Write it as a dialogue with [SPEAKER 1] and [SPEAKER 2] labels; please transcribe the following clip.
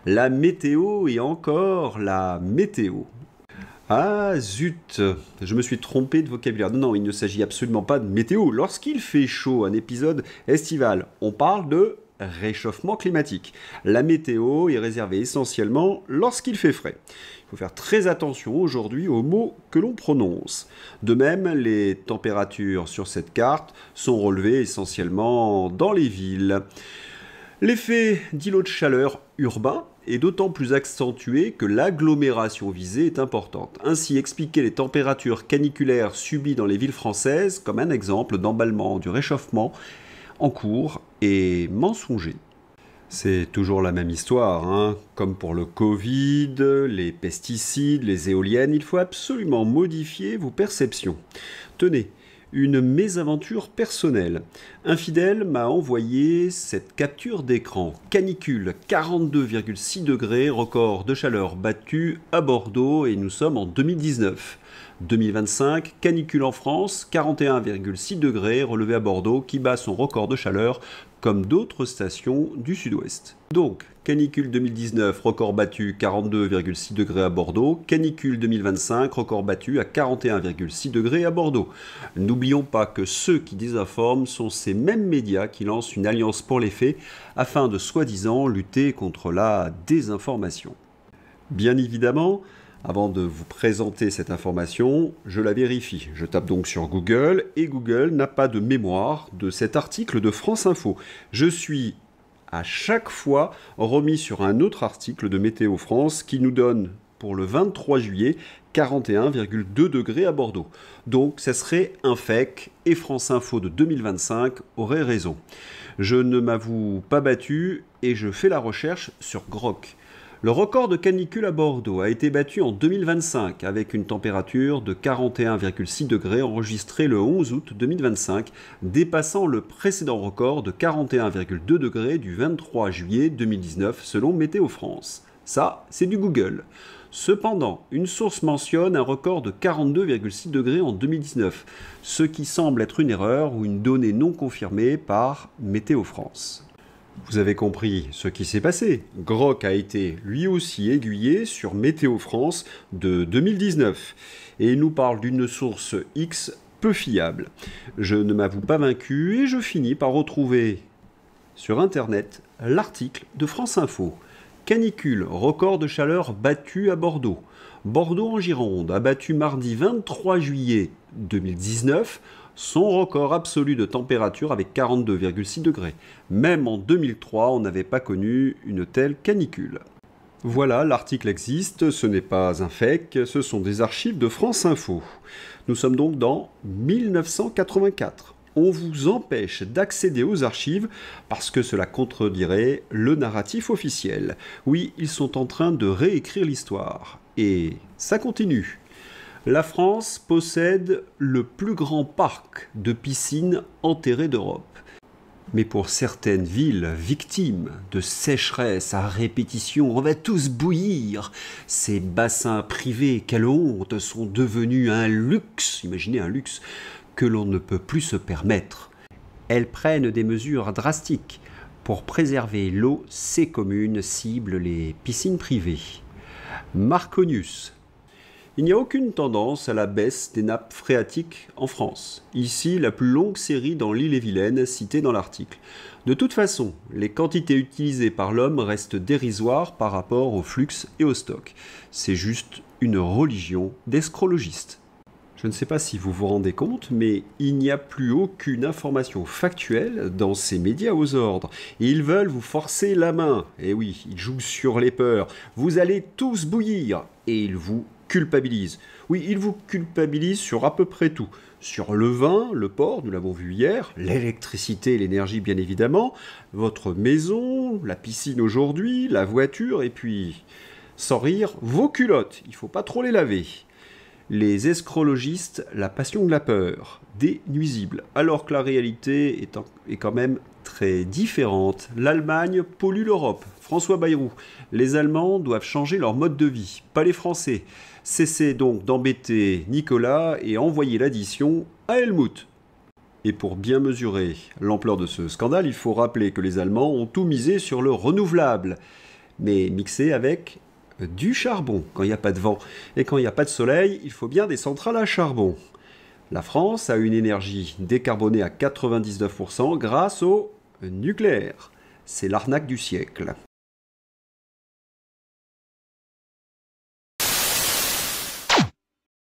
[SPEAKER 1] La météo et encore la météo. Ah zut, je me suis trompé de vocabulaire. Non, non, il ne s'agit absolument pas de météo. Lorsqu'il fait chaud, un épisode estival, on parle de réchauffement climatique. La météo est réservée essentiellement lorsqu'il fait frais. Il faut faire très attention aujourd'hui aux mots que l'on prononce. De même, les températures sur cette carte sont relevées essentiellement dans les villes. L'effet d'îlot de chaleur urbain est d'autant plus accentué que l'agglomération visée est importante. Ainsi, expliquer les températures caniculaires subies dans les villes françaises comme un exemple d'emballement du réchauffement en cours est mensonger. C'est toujours la même histoire, hein. Comme pour le Covid, les pesticides, les éoliennes, il faut absolument modifier vos perceptions. Tenez, une mésaventure personnelle. Un fidèle m'a envoyé cette capture d'écran. Canicule, 42,6 degrés, record de chaleur battu à Bordeaux et nous sommes en 2019. 2025, canicule en France, 41,6 degrés relevé à Bordeaux qui bat son record de chaleur comme d'autres stations du sud-ouest. Donc, canicule 2019, record battu 42,6 degrés à Bordeaux. Canicule 2025, record battu à 41,6 degrés à Bordeaux. N'oublions pas que ceux qui désinforment sont ces mêmes médias qui lancent une alliance pour les faits afin de soi-disant lutter contre la désinformation. Bien évidemment, avant de vous présenter cette information, je la vérifie. Je tape donc sur Google et Google n'a pas de mémoire de cet article de France Info. Je suis à chaque fois remis sur un autre article de Météo France qui nous donne pour le 23 juillet 41,2 degrés à Bordeaux. Donc ça serait un fake et France Info de 2025 aurait raison. Je ne m'avoue pas battu et je fais la recherche sur Grok. Le record de canicule à Bordeaux a été battu en 2025 avec une température de 41,6 degrés enregistrée le 11 août 2025, dépassant le précédent record de 41,2 degrés du 23 juillet 2019 selon Météo France. Ça, c'est du Google. Cependant, une source mentionne un record de 42,6 degrés en 2019, ce qui semble être une erreur ou une donnée non confirmée par Météo France. Vous avez compris ce qui s'est passé. Grok a été lui aussi aiguillé sur Météo France de 2019 et il nous parle d'une source X peu fiable. Je ne m'avoue pas vaincu et je finis par retrouver sur internet l'article de France Info. Canicule, record de chaleur battu à Bordeaux. Bordeaux en Gironde a battu mardi 23 juillet 2019 son record absolu de température avec 42,6 degrés. Même en 2003, on n'avait pas connu une telle canicule. Voilà, l'article existe, ce n'est pas un fake, ce sont des archives de France Info. Nous sommes donc dans 1984. On vous empêche d'accéder aux archives parce que cela contredirait le narratif officiel. Oui, ils sont en train de réécrire l'histoire. Et ça continue. La France possède le plus grand parc de piscines enterrées d'Europe. Mais pour certaines villes victimes de sécheresse à répétition, on va tous bouillir. Ces bassins privés, quelle honte, sont devenus un luxe, imaginez un luxe, que l'on ne peut plus se permettre. Elles prennent des mesures drastiques. Pour préserver l'eau, ces communes ciblent les piscines privées. Marconius. Il n'y a aucune tendance à la baisse des nappes phréatiques en France. Ici, la plus longue série dans l'Ille-et-Vilaine citée dans l'article. De toute façon, les quantités utilisées par l'homme restent dérisoires par rapport au flux et au stock. C'est juste une religion d'escrologistes. Je ne sais pas si vous vous rendez compte, mais il n'y a plus aucune information factuelle dans ces médias aux ordres. Ils veulent vous forcer la main. Et oui, ils jouent sur les peurs. Vous allez tous bouillir. Et ils vous culpabilisent. Oui, ils vous culpabilisent sur à peu près tout. Sur le vin, le porc, nous l'avons vu hier, l'électricité et l'énergie bien évidemment, votre maison, la piscine aujourd'hui, la voiture, et puis, sans rire, vos culottes. Il ne faut pas trop les laver. Les escrologistes, la passion de la peur, des nuisibles, alors que la réalité est quand même très différente. L'Allemagne pollue l'Europe. François Bayrou. Les Allemands doivent changer leur mode de vie, pas les Français. Cessez donc d'embêter Nicolas et envoyez l'addition à Helmut. Et pour bien mesurer l'ampleur de ce scandale, il faut rappeler que les Allemands ont tout misé sur le renouvelable. mais mixé avec du charbon quand il n'y a pas de vent. Et quand il n'y a pas de soleil, il faut bien des centrales à charbon. La France a une énergie décarbonée à 99% grâce au nucléaire. C'est l'arnaque du siècle.